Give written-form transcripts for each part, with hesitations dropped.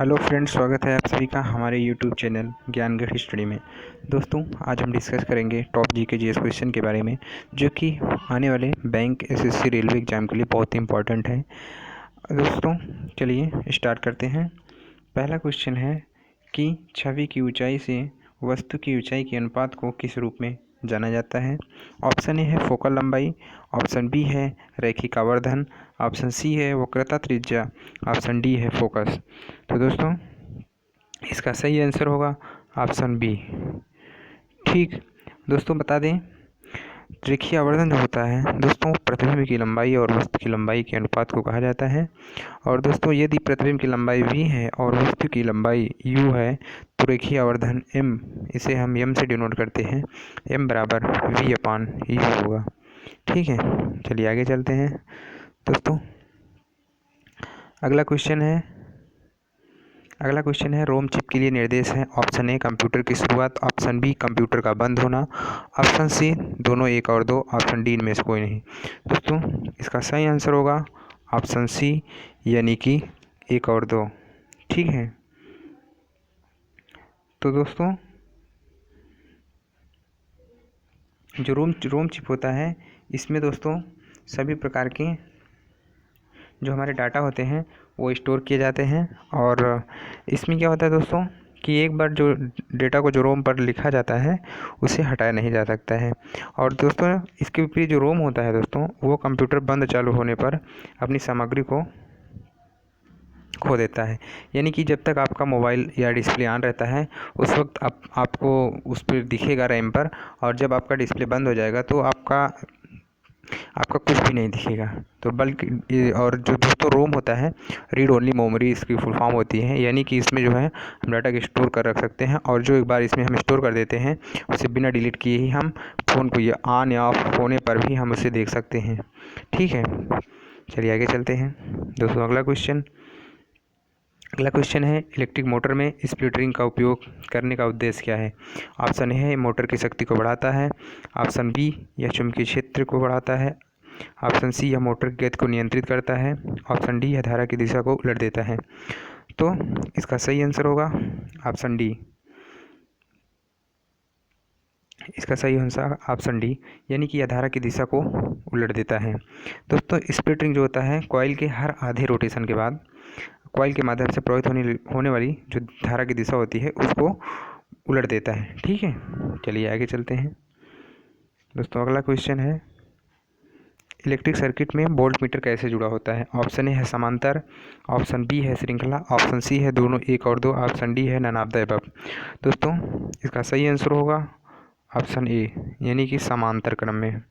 Hello friends, स्वागत है आप सभी का हमारे यूट्यूब चैनल ज्ञानगढ़ हिस्ट्री में। दोस्तों, आज हम डिस्कस करेंगे टॉप जीके जीएस क्वेश्चन के बारे में, जो कि आने वाले बैंक, एसएससी, रेलवे एग्जाम के लिए बहुत ही इंपॉर्टेंट है। दोस्तों चलिए स्टार्ट करते हैं। पहला क्वेश्चन है कि छवि की ऊंचाई से वस्तु की ऊंचाई के अनुपात को किस रूप में जाना जाता है। ऑप्शन ए है फोकल लंबाई, ऑप्शन बी है रैखिक आवर्धन, ऑप्शन सी है वक्रता त्रिज्या, ऑप्शन डी है फोकस। तो दोस्तों इसका सही आंसर होगा ऑप्शन बी। ठीक दोस्तों, बता दें रेखीय आवर्धन जो होता है दोस्तों, प्रतिबिंब की लंबाई और वस्तु की लंबाई के अनुपात को कहा जाता है। और दोस्तों यदि प्रतिबिंब की लंबाई v है और वस्तु की लंबाई u है तो रेखीय आवर्धन m, इसे हम m से डिनोट करते हैं, m बराबर v/u होगा। ठीक है, चलिए आगे चलते हैं। दोस्तों अगला क्वेश्चन है रोम चिप के लिए निर्देश है। ऑप्शन ए कंप्यूटर की शुरुआत, ऑप्शन बी कंप्यूटर का बंद होना, ऑप्शन सी दोनों 1 और 2, ऑप्शन डी इनमें से कोई नहीं। दोस्तों इसका सही आंसर होगा ऑप्शन सी, यानी कि 1 और 2। ठीक है, तो दोस्तों जो रोम चिप होता है, इसमें दोस्तों सभी प्रकार के जो हमारे डाटा होते हैं वो स्टोर किए जाते हैं। और इसमें क्या होता है दोस्तों कि एक बार जो डेटा को जो रोम पर लिखा जाता है उसे हटाया नहीं जा सकता है। और दोस्तों इसके विपरीत जो रोम होता है दोस्तों, वो कंप्यूटर बंद चालू होने पर अपनी सामग्री को खो देता है। यानी कि जब तक आपका मोबाइल या डिस्प्ले ऑन रहता है उस वक्त आपको उस पर दिखेगा रैम पर, और जब आपका डिस्प्ले बंद हो जाएगा तो आपका कुछ भी नहीं दिखेगा। तो बल्कि और जो दोस्तों रोम होता है, रीड ओनली मेमोरी इसकी फुल फॉर्म होती है, यानी कि इसमें जो है हम डाटा को स्टोर कर रख सकते हैं, और जो एक बार इसमें हम स्टोर कर देते हैं उसे बिना डिलीट किए ही हम फ़ोन को या ऑन या ऑफ होने पर भी हम उसे देख सकते हैं। ठीक है, चलिए आगे चलते हैं। दोस्तों अगला क्वेश्चन है इलेक्ट्रिक मोटर में स्प्लिटरिंग का उपयोग करने का उद्देश्य क्या है। ऑप्शन ए है मोटर की शक्ति को बढ़ाता है, ऑप्शन बी यह चुंबकीय क्षेत्र को बढ़ाता है, ऑप्शन सी यह मोटर की गति को नियंत्रित करता है, ऑप्शन डी यह धारा की दिशा को उलट देता है। तो इसका सही आंसर होगा ऑप्शन डी। इसका सही आंसर ऑप्शन डी, यानी कि यह धारा की दिशा को उलट देता है। दोस्तों स्प्लिटरिंग जो होता है, कॉइल के हर आधे रोटेशन के बाद कॉइल के माध्यम से प्रवाहित होने वाली जो धारा की दिशा होती है उसको उलट देता है। ठीक है, चलिए आगे चलते हैं। दोस्तों अगला क्वेश्चन है इलेक्ट्रिक सर्किट में वोल्ट मीटर कैसे जुड़ा होता है। ऑप्शन ए है समांतर, ऑप्शन बी है श्रृंखला, ऑप्शन सी है दोनों 1 और 2, ऑप्शन डी है नन ऑफ द अबव। दोस्तों इसका सही आंसर होगा ऑप्शन ए, यानी कि समांतर क्रम में।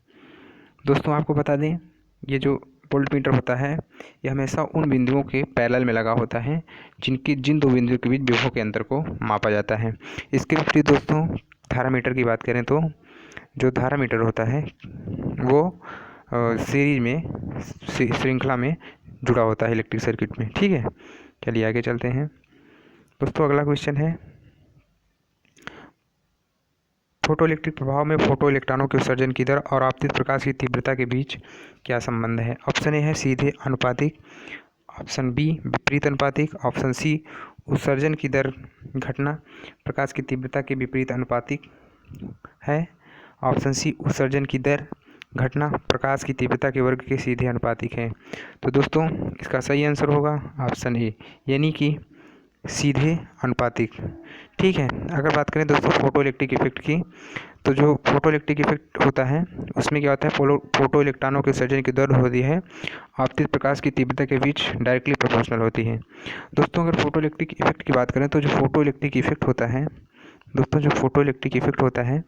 दोस्तों आपको बता दें ये जो वोल्ट मीटर होता है यह हमेशा उन बिंदुओं के पैरेलल में लगा होता है जिन दो बिंदुओं के बीच विभव के अंतर को मापा जाता है। इसके विपरीत दोस्तों धारा मीटर की बात करें तो जो धारा मीटर होता है वो सीरीज में श्रृंखला में जुड़ा होता है इलेक्ट्रिक सर्किट में। ठीक है, चलिए आगे चलते हैं। दोस्तों अगला क्वेश्चन है फोटो इलेक्ट्रिक प्रभाव में फोटो इलेक्ट्रॉनों के उत्सर्जन की दर और आपतित प्रकाश की तीव्रता के बीच क्या संबंध है। ऑप्शन ए है सीधे अनुपातिक, ऑप्शन बी विपरीत अनुपातिक, ऑप्शन सी उत्सर्जन की दर घटना प्रकाश की तीव्रता के विपरीत अनुपातिक है, ऑप्शन सी उत्सर्जन की दर घटना प्रकाश की तीव्रता के वर्ग के सीधे अनुपातिक है। तो दोस्तों इसका सही आंसर होगा ऑप्शन ए, यानी कि सीधे अनुपातिक। ठीक है, अगर बात करें दोस्तों फोटो इलेक्ट्रिक इफेक्ट की, तो जो फोटो इलेक्ट्रिक इफेक्ट होता है उसमें क्या होता है, फोटो इलेक्ट्रॉनों के उत्सर्जन की दर होती है आपतित प्रकाश की तीव्रता के बीच डायरेक्टली प्रोपोर्शनल होती है। दोस्तों अगर फोटो इलेक्ट्रिक इफेक्ट की बात करें तो जो फोटो इलेक्ट्रिक इफेक्ट होता है दोस्तों, जो फोटो इलेक्ट्रिक इफेक्ट होता है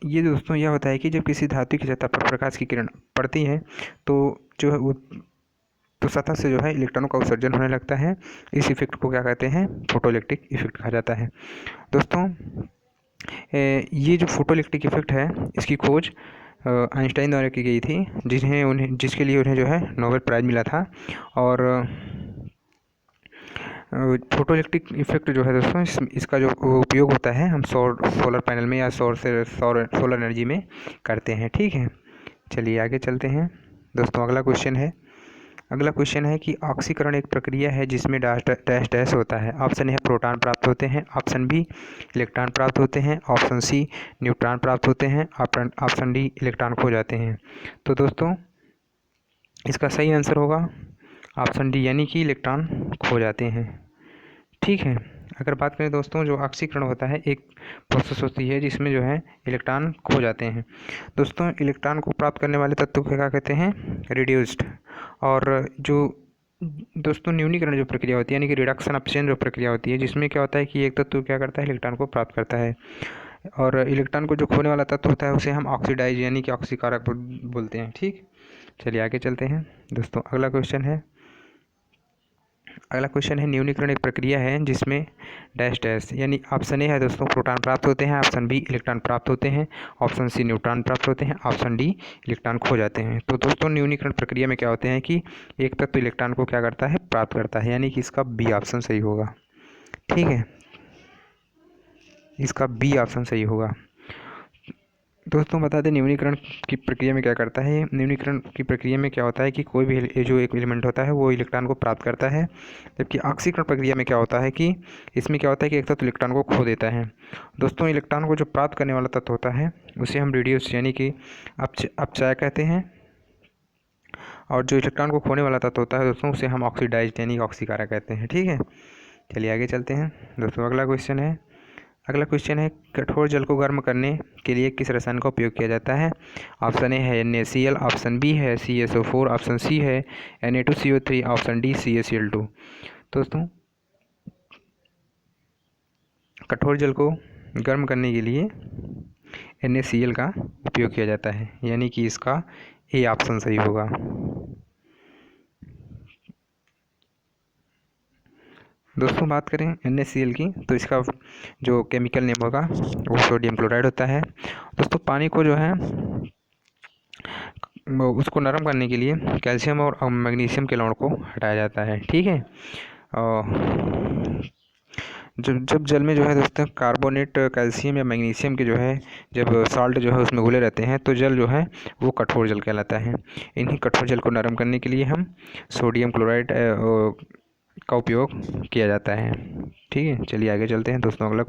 ये दोस्तों यह होता है कि जब किसी धातु की सतह पर प्रकाश की किरण पड़ती है तो जो है वो तो सतह से जो है इलेक्ट्रॉनों का उत्सर्जन होने लगता है। इस इफेक्ट को क्या कहते हैं, फोटो इलेक्ट्रिक इफेक्ट कहा जाता है। दोस्तों ये जो फोटो इलेक्ट्रिक इफेक्ट है इसकी खोज आइंस्टाइन द्वारा की गई थी, जिसके लिए उन्हें जो है नोबेल प्राइज़ मिला था। और फोटो इलेक्ट्रिक इफेक्ट जो है दोस्तों इसका जो उपयोग होता है हम सोलर पैनल में या सोलर एनर्जी में करते हैं। ठीक है, चलिए आगे चलते हैं। दोस्तों अगला क्वेश्चन है अगला क्वेश्चन है कि ऑक्सीकरण एक प्रक्रिया है जिसमें डैश डैश डैश होता है। ऑप्शन है प्रोटॉन प्राप्त होते हैं, ऑप्शन बी इलेक्ट्रॉन प्राप्त होते हैं, ऑप्शन सी न्यूट्रॉन प्राप्त होते हैं, ऑप्शन डी इलेक्ट्रॉन खो जाते हैं। तो दोस्तों इसका सही आंसर होगा ऑप्शन डी, यानी कि इलेक्ट्रॉन खो जाते हैं। ठीक है। अगर बात करें दोस्तों, जो ऑक्सीकरण होता है एक प्रोसेस होती है जिसमें जो है इलेक्ट्रॉन खो जाते हैं। दोस्तों इलेक्ट्रॉन को प्राप्त करने वाले तत्व को क्या कहते हैं? रिड्यूस्ड। और जो दोस्तों न्यूनीकरण जो प्रक्रिया होती है यानी कि रिडक्शन ऑफ चेन जो प्रक्रिया होती है, जिसमें क्या होता है कि एक तत्व क्या करता है, इलेक्ट्रॉन को प्राप्त करता है, और इलेक्ट्रॉन को जो खोने वाला तत्व होता है उसे हम ऑक्सीडाइज यानी कि ऑक्सीकारक बोलते हैं। ठीक, चलिए आगे चलते हैं दोस्तों। अगला क्वेश्चन है न्यूनीकरण एक प्रक्रिया है जिसमें डैश डैश, यानी ऑप्शन ए है दोस्तों प्रोटॉन प्राप्त होते हैं, ऑप्शन बी इलेक्ट्रॉन प्राप्त होते हैं, ऑप्शन सी न्यूट्रॉन प्राप्त होते हैं, ऑप्शन डी इलेक्ट्रॉन खो जाते हैं। तो दोस्तों न्यूनीकरण प्रक्रिया में क्या होते हैं कि एक तत्व इलेक्ट्रॉन को क्या करता है, प्राप्त करता है, यानी कि इसका बी ऑप्शन सही होगा। ठीक है, इसका बी ऑप्शन सही होगा। दोस्तों बता दें न्यूनीकरण की प्रक्रिया में क्या करता है। न्यूनीकरण की प्रक्रिया में क्या होता है कि कोई भी जो एक एलिमेंट होता है वो इलेक्ट्रॉन को प्राप्त करता है, जबकि ऑक्सीकरण प्रक्रिया में क्या होता है कि इसमें क्या होता है कि एक तत्व इलेक्ट्रॉन को खो देता है। दोस्तों इलेक्ट्रॉन को जो प्राप्त करने वाला तत्व होता है उसे हम रिड्यूस यानी कि अपचय कहते हैं, और जो इलेक्ट्रॉन को खोने वाला तत्व होता है दोस्तों उसे हम ऑक्सीडाइज यानी ऑक्सीकारक कहते हैं। ठीक है, चलिए आगे चलते हैं दोस्तों। अगला क्वेश्चन है कठोर जल को गर्म करने के लिए किस रसायन का उपयोग किया जाता है। ऑप्शन ए है NaCl, ऑप्शन बी है CSO4, ऑप्शन सी है Na2CO3, ऑप्शन डी CaCl2। दोस्तों कठोर जल को गर्म करने के लिए NaCl का उपयोग किया जाता है, यानी कि इसका ए ऑप्शन सही होगा। दोस्तों बात करें NaCl की, तो इसका जो केमिकल नेम होगा वो सोडियम क्लोराइड होता है। दोस्तों पानी को जो है उसको नरम करने के लिए कैल्शियम और मैग्नीशियम के लवण को हटाया जाता है। ठीक है, जब जल में जो है दोस्तों कार्बोनेट कैल्शियम या मैग्नीशियम के जो है जब साल्ट जो है उसमें घुले रहते हैं तो जल जो है वो कठोर जल कहलाता है। इन्हीं कठोर जल को नरम करने के लिए हम सोडियम क्लोराइड का उपयोग किया जाता है। ठीक है, चलिए आगे चलते हैं दोस्तों। अगला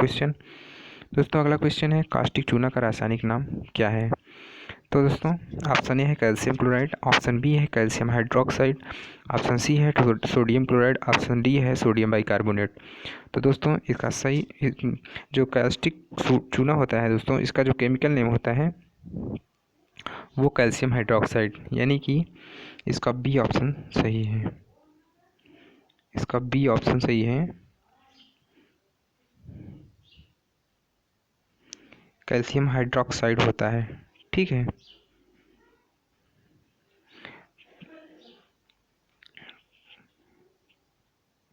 क्वेश्चन है कास्टिक चूना का रासायनिक नाम क्या है। तो दोस्तों ऑप्शन ए है कैल्शियम क्लोराइड, ऑप्शन बी है कैल्शियम हाइड्रोक्साइड, ऑप्शन सी है सोडियम क्लोराइड, ऑप्शन डी है सोडियम बाइकार्बोनेट। तो दोस्तों इसका सही जो कास्टिक चूना होता है दोस्तों इसका जो केमिकल नेम होता है वो कैल्शियम हाइड्रोक्साइड, यानी कि इसका बी ऑप्शन सही है। कैल्शियम हाइड्रोक्साइड होता है। ठीक है,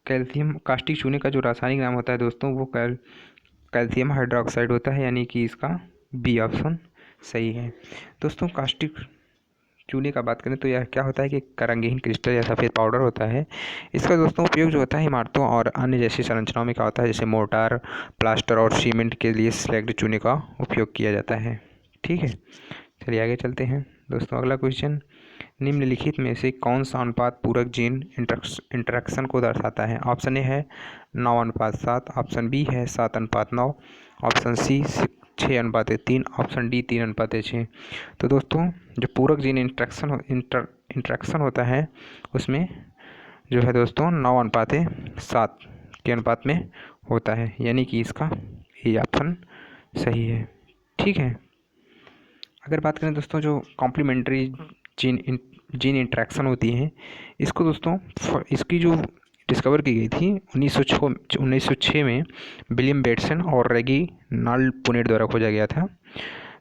कैल्शियम कास्टिक चूने का जो रासायनिक नाम होता है दोस्तों वो कैल्शियम हाइड्रोक्साइड होता है, यानी कि इसका बी ऑप्शन सही है। दोस्तों कास्टिक चूने का बात करें तो यह क्या होता है कि रंगहीन क्रिस्टल या सफ़ेद पाउडर होता है। इसका दोस्तों उपयोग जो होता है इमारतों और अन्य जैसी संरचनाओं में क्या होता है, जैसे मोर्टार, प्लास्टर और सीमेंट के लिए स्लैग्ड चूने का उपयोग किया जाता है। ठीक है, चलिए आगे चलते हैं दोस्तों। अगला क्वेश्चन निम्नलिखित में से कौन सा अनुपात पूरक जीन इंटरेक्शन को दर्शाता है। ऑप्शन ए है 9:7, ऑप्शन बी है 7:9, ऑप्शन सी 6:3, ऑप्शन डी 3:6। तो दोस्तों जो पूरक जीन इंटरेक्शन होता है उसमें जो है दोस्तों 9:7 के अनुपात में होता है, यानी कि इसका ये ऑप्शन सही है। ठीक है, अगर बात करें दोस्तों जो कॉम्प्लीमेंट्री जीन इंटरेक्शन होती है इसको दोस्तों इसकी जो डिस्कवर की गई थी 1906 में विलियम बेटसन और रेगी नाल्ड पुनेट द्वारा खोजा गया था।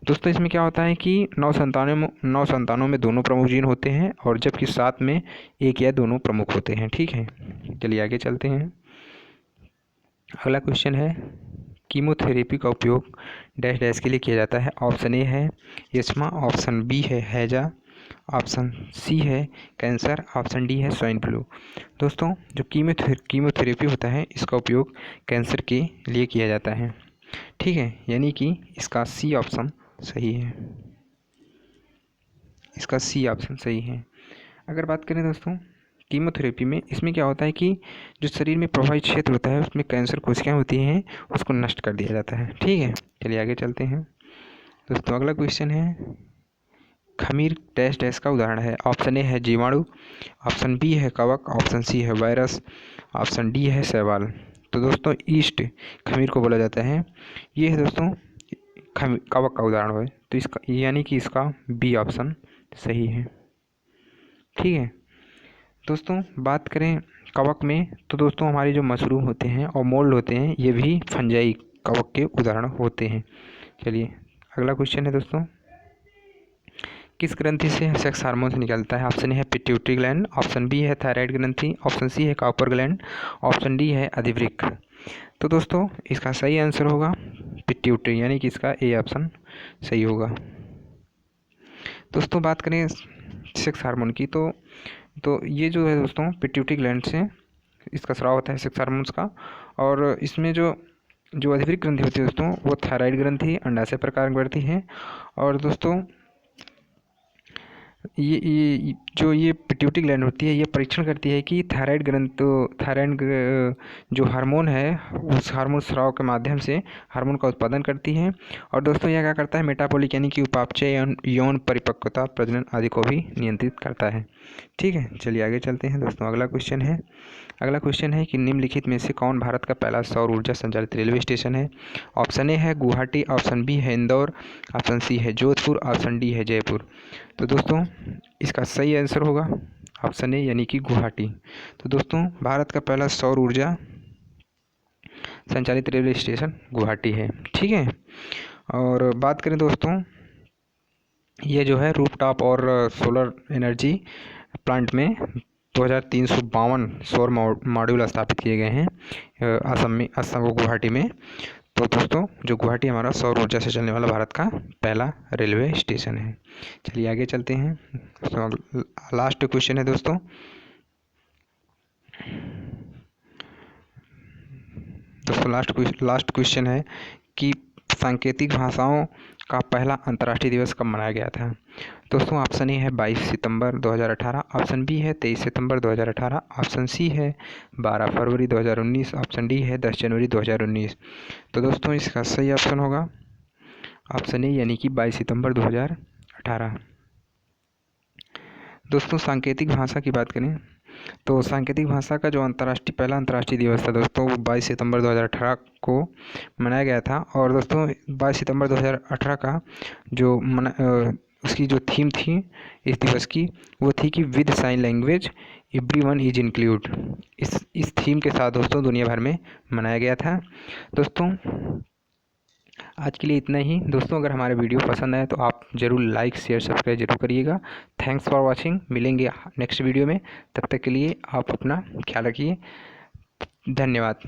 दोस्तों इसमें क्या होता है कि 9 संतानों में दोनों प्रमुख जीन होते हैं, और जबकि 7 में एक या दोनों प्रमुख होते हैं। ठीक है, चलिए आगे चलते हैं। अगला क्वेश्चन है कीमोथेरेपी का उपयोग डैश डैश के लिए किया जाता है। ऑप्शन ए है यक्ष्मा, ऑप्शन बी है हैजा, ऑप्शन सी है कैंसर, ऑप्शन डी है स्वाइन फ्लू। दोस्तों जो कीमोथेरेपी होता है इसका उपयोग कैंसर के लिए किया जाता है। ठीक है, यानी कि इसका सी ऑप्शन सही है। अगर बात करें दोस्तों कीमोथेरेपी में इसमें क्या होता है कि जो शरीर में प्रभावित क्षेत्र होता है उसमें कैंसर कोशिकाएं होती हैं, उसको नष्ट कर दिया जाता है। ठीक है, चलिए आगे चलते हैं दोस्तों। अगला क्वेश्चन है खमीर डैश डैश का उदाहरण है। ऑप्शन ए है जीवाणु, ऑप्शन बी है कवक, ऑप्शन सी है वायरस, ऑप्शन डी है शैवाल। तो दोस्तों ईस्ट खमीर को बोला जाता है। ये है दोस्तों कवक का उदाहरण है, तो इसका यानी कि इसका बी ऑप्शन सही है। ठीक है दोस्तों, बात करें कवक में तो दोस्तों हमारे जो मशरूम होते हैं और मोल्ड होते हैं ये भी फंजाई कवक के उदाहरण होते हैं। चलिए अगला क्वेश्चन है दोस्तों, किस ग्रंथि से सेक्स हार्मोन निकलता है। ऑप्शन ए है पिट्यूटरी ग्लैंड, ऑप्शन बी है थायराइड ग्रंथि, ऑप्शन सी है कॉपर ग्लैंड, ऑप्शन डी है अधिवृक्क। तो दोस्तों इसका सही आंसर होगा पिट्यूटरी, यानी कि इसका ए ऑप्शन सही होगा। दोस्तों बात करें सेक्स हार्मोन की तो ये जो है दोस्तों पिट्यूटरी ग्लैंड से इसका स्राव होता है सेक्स हार्मोन्स का। और इसमें जो अधिवृक्क ग्रंथि होती है दोस्तों वो थायराइड ग्रंथि अंडाशय प्रकार बढ़ती है। और दोस्तों ये पिट्यूटरी ग्लैंड होती है, ये परीक्षण करती है कि थायराइड जो हार्मोन है उस हार्मोन स्राव के माध्यम से हार्मोन का उत्पादन करती है। और दोस्तों यह क्या करता है, मेटाबॉलिक यानी कि उपापचय, यौन परिपक्वता, प्रजनन आदि को भी नियंत्रित करता है। ठीक है, चलिए आगे चलते हैं दोस्तों। अगला क्वेश्चन है कि निम्नलिखित में से कौन भारत का पहला सौर ऊर्जा संचालित रेलवे स्टेशन है। ऑप्शन ए है गुवाहाटी, ऑप्शन बी है इंदौर, ऑप्शन सी है जोधपुर, ऑप्शन डी है जयपुर। तो दोस्तों इसका सही आंसर होगा ऑप्शन ए यानी कि गुवाहाटी। तो दोस्तों भारत का पहला सौर ऊर्जा संचालित रेलवे स्टेशन गुवाहाटी है। ठीक है, और बात करें दोस्तों ये जो है रूफटॉप और सोलर एनर्जी प्लांट में 2352 सौर मॉड्यूल स्थापित किए गए हैं असम गुवाहाटी में। तो दोस्तों जो गुवाहाटी हमारा सौर ऊर्जा से चलने वाला भारत का पहला रेलवे स्टेशन है। चलिए आगे चलते हैं। लास्ट क्वेश्चन है दोस्तों, लास्ट क्वेश्चन है कि सांकेतिक भाषाओं का पहला अंतर्राष्ट्रीय दिवस कब मनाया गया था। दोस्तों ऑप्शन ए है 22 सितंबर 2018, ऑप्शन बी है 23 सितंबर 2018, ऑप्शन सी है 12 फरवरी 2019, ऑप्शन डी है 10 जनवरी 2019। तो दोस्तों इसका सही ऑप्शन होगा ऑप्शन ए यानी कि 22 सितंबर 2018। दोस्तों सांकेतिक भाषा की बात करें तो सांकेतिक भाषा का जो पहला अंतर्राष्ट्रीय दिवस था दोस्तों वो 22 सितंबर 2018 को मनाया गया था। और दोस्तों 22 सितंबर 2018 का जो उसकी जो थीम थी इस दिवस की वो थी कि with sign language everyone is include. इस थीम के साथ दोस्तों दुनिया भर में मनाया गया था। दोस्तों आज के लिए इतना ही दोस्तों, अगर हमारे वीडियो पसंद आए तो आप ज़रूर लाइक शेयर सब्सक्राइब जरूर करिएगा। थैंक्स फॉर वाचिंग, मिलेंगे नेक्स्ट वीडियो में, तब तक के लिए आप अपना ख्याल रखिए। धन्यवाद।